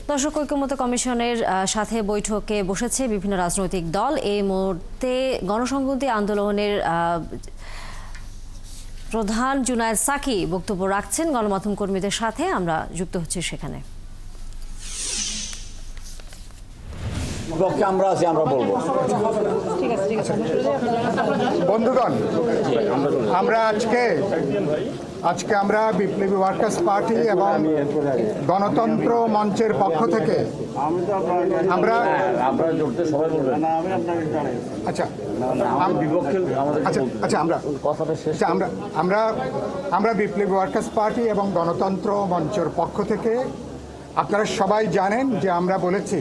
দর্শক ঐক্যমত্য কমিশনের সাথে বৈঠকে বসেছে বিভিন্ন রাজনৈতিক দল। এই মুহূর্তে গণসংহতি আন্দোলনের প্রধান জুনায়েদ সাকি বক্তব্য রাখছেন গণমাধ্যম কর্মীদের সাথে। আমরা যুক্ত হচ্ছি সেখানে। আমরা আছি, আমরা বলবো। বন্ধুগণ, আমরা আজকে আমরা বিপ্লবী ওয়ার্কার্স পার্টি এবং গণতন্ত্র মঞ্চের পক্ষ থেকে আমরা আমরা বিপ্লবী ওয়ার্কার্স পার্টি এবং গণতন্ত্র মঞ্চের পক্ষ থেকে আপনারা সবাই জানেন যে আমরা বলেছি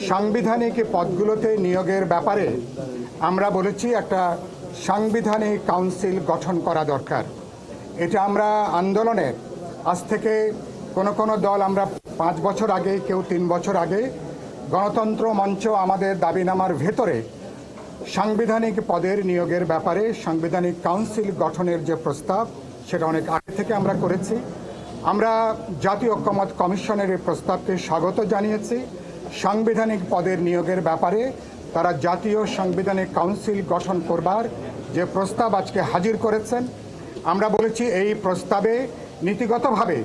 সাংবিধানিক পদগুলোতে নিয়োগের ব্যাপারে আমরা বলেছি একটা সাংবিধানিক কাউন্সিল গঠন করা দরকার। এটা আমরা আন্দোলনের আজ থেকে কোনো দল আমরা 5 বছর আগে, কেউ 3 বছর আগে গণতন্ত্র মঞ্চ আমাদের দাবিনামার ভেতরে সাংবিধানিক পদের নিয়োগের ব্যাপারে সাংবিধানিক কাউন্সিল গঠনের যে প্রস্তাব সেটা অনেক আগে থেকে আমরা করেছি। আমরা জাতীয় ঐক্যমত্য কমিশনের এই প্রস্তাবকে স্বাগত জানিয়েছি। সাংবিধানিক পদের নিয়োগের ব্যাপারে তারা জাতীয় সাংবিধানিক কাউন্সিল গঠন করবার যে প্রস্তাব আজকে হাজির করেছেন, আমরা বলেছি এই প্রস্তাবে নীতিগতভাবে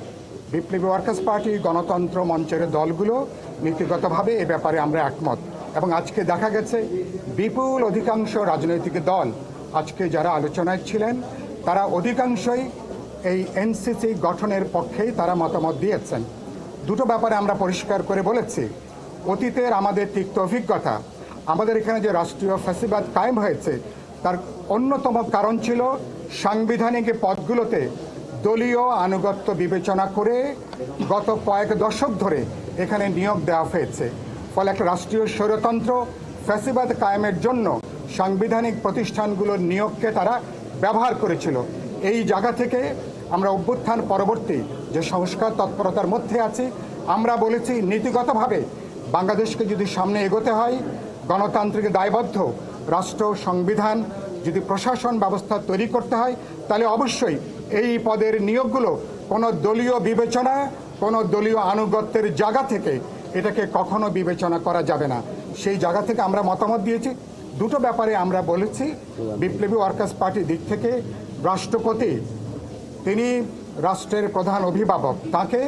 বিপ্লবী ওয়ার্কার্স পার্টি গণতন্ত্র মঞ্চের দলগুলো নীতিগতভাবে এ ব্যাপারে আমরা একমত। এবং আজকে দেখা গেছে বিপুল অধিকাংশ রাজনৈতিক দল আজকে যারা আলোচনায় ছিলেন তারা অধিকাংশই এই এনসিসি গঠনের পক্ষেই তারা মতামত দিয়েছেন। দুটো ব্যাপারে আমরা পরিষ্কার করে বলেছি, অতীতের আমাদের তিক্ত অভিজ্ঞতা, আমাদের এখানে যে রাষ্ট্রীয় ফ্যাসিবাদ কায়েম হয়েছে তার অন্যতম কারণ ছিল সাংবিধানিক পদগুলোতে দলীয় আনুগত্য বিবেচনা করে গত কয়েক দশক ধরে এখানে নিয়োগ দেওয়া হয়েছে। ফলে একটা রাষ্ট্রীয় স্বৈরতন্ত্র ফ্যাসিবাদ কায়েমের জন্য সাংবিধানিক প্রতিষ্ঠানগুলোর নিয়োগকে তারা ব্যবহার করেছিল। এই জায়গা থেকে আমরা অভ্যুত্থান পরবর্তী যে সংস্কার তৎপরতার মধ্যে আছি, আমরা বলেছি নীতিগতভাবে বাংলাদেশকে যদি সামনে এগোতে হয়, গণতান্ত্রিক দায়বদ্ধ রাষ্ট্র সংবিধান যদি প্রশাসন ব্যবস্থা তৈরি করতে হয়, তাহলে অবশ্যই এই পদের নিয়োগগুলো কোনো দলীয় বিবেচনা, কোনো দলীয় আনুগত্যের জায়গা থেকে এটাকে কখনো বিবেচনা করা যাবে না। সেই জায়গা থেকে আমরা মতামত দিয়েছি। দুটো ব্যাপারে আমরা বলেছি, বিপ্লবী ওয়ার্কার্স পার্টির দিক থেকে রাষ্ট্রপতি, তিনি রাষ্ট্রের প্রধান অভিভাবক, তাকে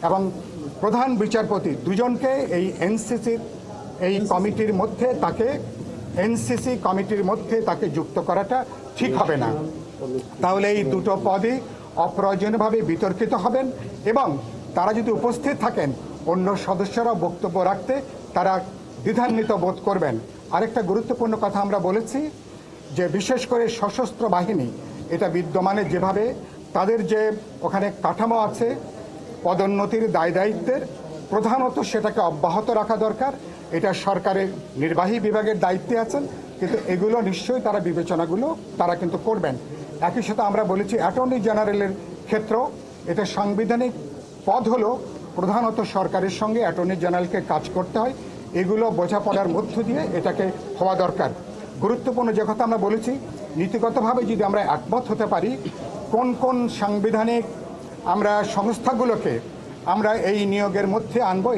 এবং প্রধান বিচারপতি দুজনকে এই এনসিসির এই কমিটির মধ্যে এনসিসি কমিটির মধ্যে তাকে যুক্ত করাটা ঠিক হবে না। তাহলে এই দুটো পদই অপ্রয়োজনীয়ভাবে বিতর্কিত হবেন এবং তারা যদি উপস্থিত থাকেন অন্য সদস্যরা বক্তব্য রাখতে তারা দ্বিধান্বিত বোধ করবেন। আরেকটা গুরুত্বপূর্ণ কথা আমরা বলেছি যে বিশেষ করে সশস্ত্র বাহিনী এটা বিদ্যমানে যেভাবে তাদের যে ওখানে কাঠামো আছে পদোন্নতির দায় দায়িত্বের, প্রধানত সেটাকে অব্যাহত রাখা দরকার। এটা সরকারের নির্বাহী বিভাগের দায়িত্বে আছেন, কিন্তু এগুলো নিশ্চয়ই তারা বিবেচনাগুলো তারা কিন্তু করবেন। একই সাথে আমরা বলেছি অ্যাটর্নি জেনারেলের ক্ষেত্র এটা সাংবিধানিক পদ হলো, প্রধানত সরকারের সঙ্গে অ্যাটর্নি জেনারেলকে কাজ করতে হয়, এগুলো বোঝাপড়ার মধ্য দিয়ে এটাকে হওয়া দরকার। গুরুত্বপূর্ণ যে কথা আমরা বলেছি, নীতিগতভাবে যদি আমরা একমত হতে পারি কোন কোন সাংবিধানিক আমরা সংস্থাগুলোকে আমরা এই নিয়োগের মধ্যে আনবো।